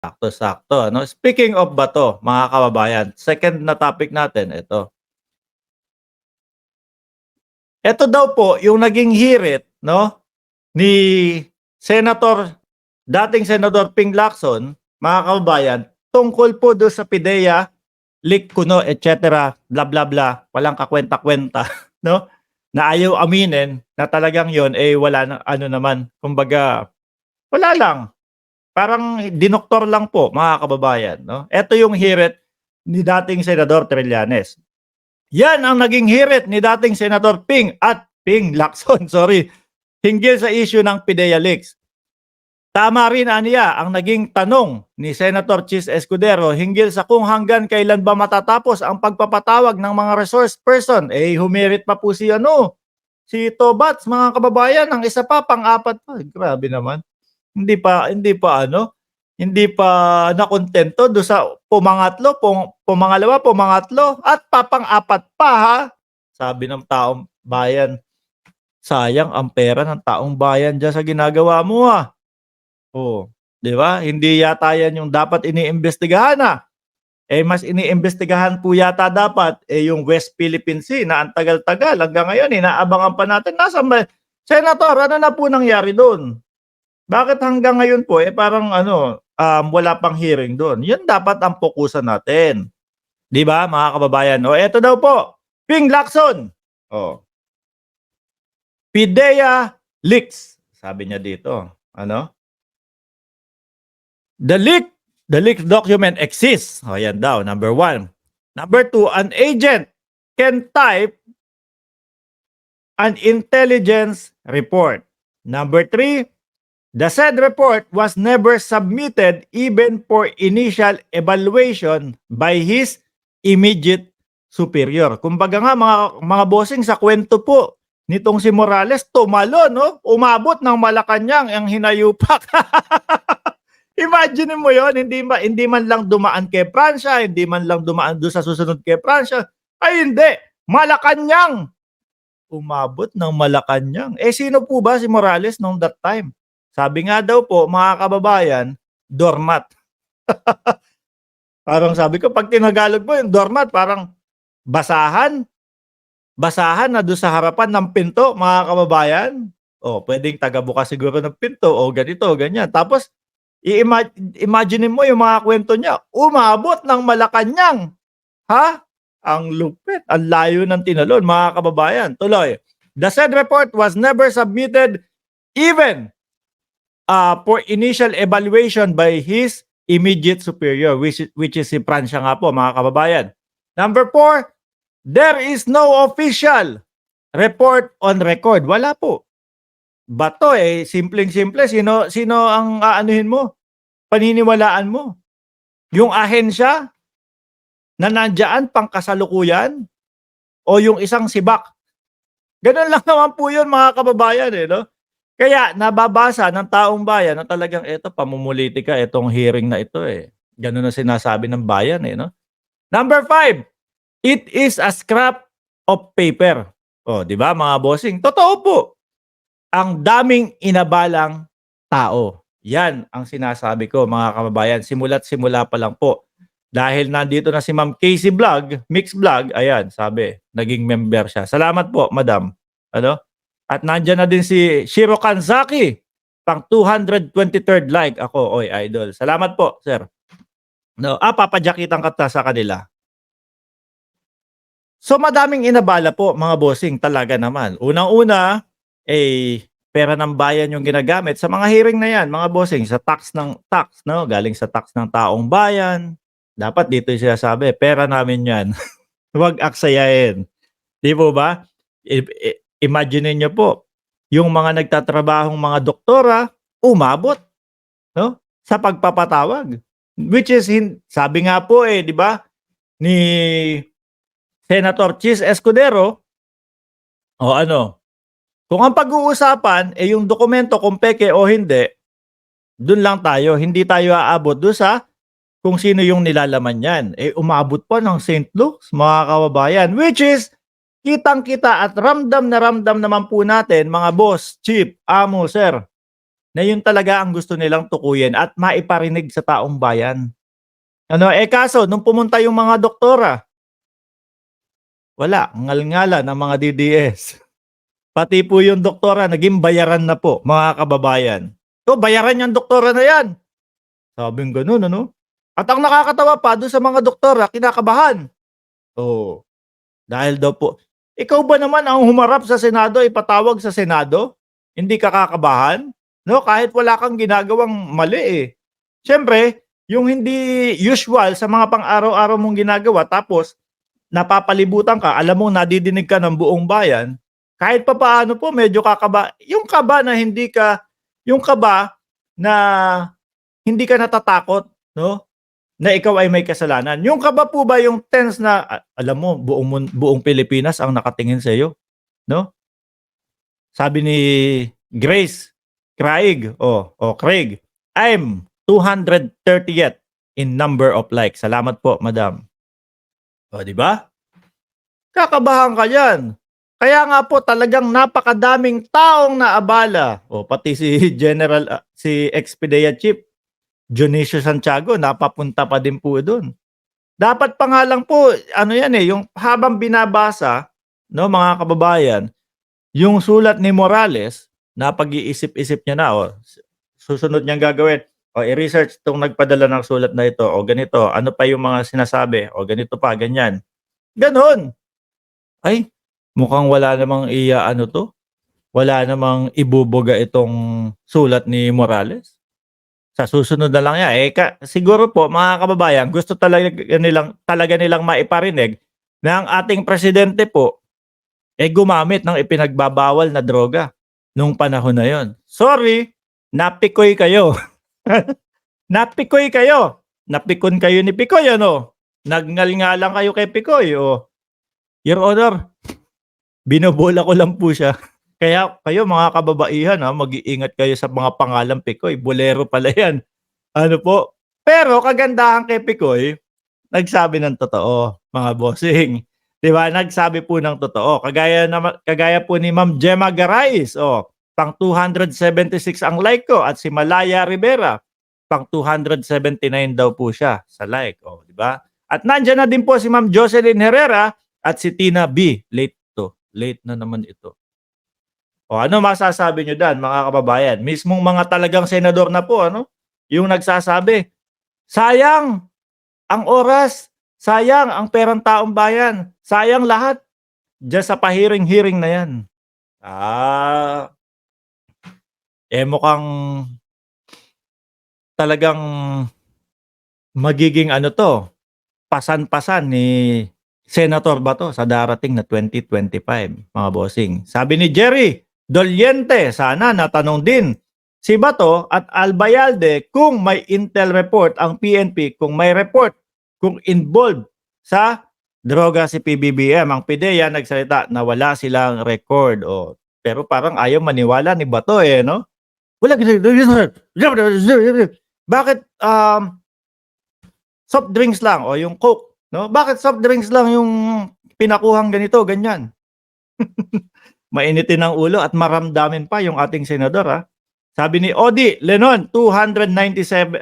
Sakto-sakto, ano? Speaking of bato, mga kababayan, second na topic natin, ito. Ito daw po yung naging hirit, no, ni Senator, dating Senador Ping Lacson, mga kababayan, tungkol po do sa PIDEA, leak kuno, et cetera, bla bla bla, walang kakwenta-kwenta, no? Na ayaw aminin na talagang yon eh wala na ano naman, kumbaga wala lang. Parang dinoktor lang po, mga kababayan, no? Ito yung hirit ni dating Senador Trillanes. Yan ang naging hirit ni dating Senador Ping at Ping Lacson, sorry, hinggil sa issue ng PIDEA leaks. Tama rin aniya ang naging tanong ni Senator Chis Escudero hinggil sa kung hanggang kailan ba matatapos ang pagpapatawag ng mga resource person. Eh humirit pa po si si Tobats, mga kababayan, ang isa pa pang-apat pa. Grabe naman. Hindi pa nakontento do sa pumangatlo, pumangalawa, pumangatlo at papang-apat pa, ha. Sabi ng taong bayan, sayang ang pera ng taong bayan diyan sa ginagawa mo, ha. Oh, 'di ba? Hindi yata 'yan yung dapat iniimbestigahan, Eh, mas iniimbestigahan po yata dapat, eh, yung West Philippine Sea na ang tagal-tagal hanggang ngayon inaabangan pa natin. Nasaan ba Senator, ano na po nangyari dun? Bakit hanggang ngayon po, eh, parang wala pang hearing dun? Yun dapat ang fokusan natin, 'di ba, mga kababayan? O eto daw po, Ping Lacson, oh, PIDEA leaks, sabi niya dito, ano? The leaked document exists. O yan daw, number 1. Number 2, an agent can type an intelligence report. Number 3, the said report was never submitted even for initial evaluation by his immediate superior. Kumbaga nga mga bossing, sa kwento po nitong si Morales, tumalo, no? Umabot ng Malacanang ang hinayupak. Imagine mo yon, hindi man lang dumaan kay Pransya, hindi man lang dumaan doon sa susunod kay Pransya. Ay hindi, Malacanang. Umabot ng Malacanang. Eh sino po ba si Morales nung that time? Sabi nga daw po, mga kababayan, doormat. Parang sabi ko, pag tinagalog po yung doormat, parang basahan. Basahan na doon sa harapan ng pinto, mga kababayan. O, pwedeng tagabukas siguro ng pinto o ganito, ganyan. Tapos, imagine mo yung mga kwento niya, umabot ng Malacanang. Ha? Ang lupit, ang layo ng tinalon, mga kababayan. Tuloy. The said report was never submitted even for initial evaluation by his immediate superior, which is si Pransya nga po, mga kababayan. Number 4, there is no official report on record. Wala po. Bato eh, simpleng-simple. Sino ang aanuhin mo? Paniniwalaan mo? Yung ahensya na nandiyan pang kasalukuyan? O yung isang sibak? Ganun lang naman po yun, mga kababayan, eh, no? Kaya nababasa ng taong bayan na talagang eto, pamumulitika itong hearing na ito, eh. Ganun ang sinasabi ng bayan, eh, no? Number 5, it is a scrap of paper. O, di ba, mga bossing? Totoo po. Ang daming inabalang tao. Yan ang sinasabi ko, mga kababayan. Simula't simula pa lang po. Dahil nandito na si Ma'am Casey Vlog, Mix Vlog, ayan, sabi, naging member siya. Salamat po, madam. Ano? At nandyan na din si Shiro Kanzaki, pang 223rd like ako, oy, idol. Salamat po, sir. No, papadyakitan ka sa kanila. So madaming inabala po, mga bossing, talaga naman. Unang-una, pera ng bayan yung ginagamit sa mga hearing na yan, mga bossing, sa tax, no? Galing sa tax ng taong bayan. Dapat dito siya sabi, pera namin yan. Huwag aksayahin. Di po ba? Imagine niyo po, yung mga nagtatrabahong mga doktora, umabot, no? Sa pagpapatawag. Which is, sabi nga po di ba, ni Senator Chis Escudero, kung ang pag-uusapan yung dokumento kung peke o hindi, dun lang tayo, hindi tayo aabot doon sa kung sino yung nilalaman yan. Umabot pa ng St. Luke's, mga kababayan, which is kitang-kita at ramdam na ramdam naman po natin, mga boss, chief, amo, sir, na yun talaga ang gusto nilang tukuyin at maiparinig sa taong bayan. Ano, kaso nung pumunta yung mga doktora, wala, ngal-ngalan ang mga DDS. Pati po yung doktora naging bayaran na po, mga kababayan. So, bayaran yang doktora na yan. Sabing gano'n ano. At ang nakakatawa pa dun sa mga doktora kinakabahan. Oo, dahil daw po ikaw ba naman ang humarap sa Senado, ipatawag sa Senado? Hindi ka kakabahan? 'No, kahit wala kang ginagawang mali, eh. Siyempre, yung hindi usual sa mga pang-araw-araw mong ginagawa tapos napapalibutan ka, alam mong nadidinig ka ng buong bayan, kahit papaano po medyo yung kaba na yung kaba na hindi ka natatakot 'no, na ikaw ay may kasalanan. Yung kaba po ba yung tense na, alam mo buong Pilipinas ang nakatingin sa'yo 'no? Sabi ni Grace Craig, Craig, "I'm 230th in number of likes. Salamat po, madam." Oh, 'di ba? Kakabahan ka diyan. Kaya nga po talagang napakadaming taong naabala. Pati si si ex-PDEA Chief Dionisio Santiago napapunta pa din po dun. Dapat pa nga lang po ano yan, yung habang binabasa 'no, mga kababayan, yung sulat ni Morales napag-iisip-isip niya na, susunod niyang gagawin, i-research 'tong nagpadala ng sulat na ito, ganito, ano pa yung mga sinasabi, ganito pa, ganyan. Gano'n. Ay, mukhang wala namang ano 'to, wala namang ibubuga itong sulat ni Morales. Sa susunod na lang yan, siguro po mga kababayan gusto talaga nilang maiparinig na ang ating presidente po, gumamit ng ipinagbabawal na droga nung panahon na yon. Sorry, napikoy kayo. Napikoy kayo. Napikon kayo ni Pikoy ano. Nagngal-ngalan kayo kay Pikoy Your Honor, binobola ko lang po siya. Kaya kayo mga kababaihan mag-iingat kayo sa mga pangalang Pikoy, bolero pala yan. Ano po? Pero kagandahan kay Pikoy, nagsabi ng totoo, mga bossing. 'Di ba? Nagsabi po ng totoo. Kagaya po ni Ma'am Gemma Garais, pang 276 ang like ko at si Malaya Rivera, pang 279 daw po siya sa like, 'di ba? At nandiyan na din po si Ma'am Jocelyn Herrera at si Tina B. Late na naman ito. Ano masasabi nyo dyan, mga kababayan? Mismong mga talagang senador na po, yung nagsasabi, sayang ang oras, sayang ang perang taong bayan, sayang lahat diyan sa pahiring-hiring na yan. Mukhang talagang magiging pasan-pasan ni Senator Bato sa darating na 2025, mga bossing. Sabi ni Jerry Doliente, sana natanong din si Bato at Albayalde kung may intel report ang PNP, kung may report, kung involved sa droga si PBBM. Ang PIDEA nagsalita na wala silang record. Pero parang ayaw maniwala ni Bato no? Wala. Bakit soft drinks lang yung Coke? No? Bakit soft drinks lang yung pinakuhang ganito, ganyan? Mainitin ang ulo at maramdamin pa yung ating senador. Sabi ni Odi Lenon, 297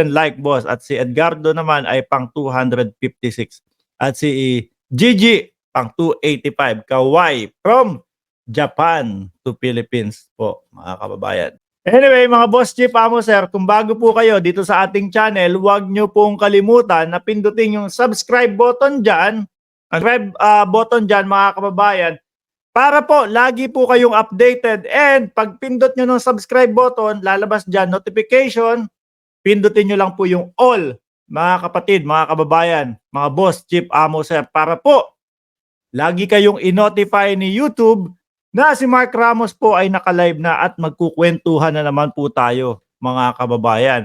like boss, at si Edgardo naman ay pang 256 at si Gigi pang 285. Kawai from Japan to Philippines po, mga kababayan. Anyway, mga Boss Chief Amo Sir, kung bago po kayo dito sa ating channel, huwag nyo pong kalimutan na pindutin yung subscribe button dyan, mga kababayan, para po lagi po kayong updated. And pag pindot nyo ng subscribe button, lalabas dyan notification, pindutin nyo lang po yung all, mga kapatid, mga kababayan, mga Boss Chief Amo Sir, para po lagi kayong i-notify ni YouTube na si Mark Ramos po ay naka-live na at magkukwentuhan na naman po tayo, mga kababayan.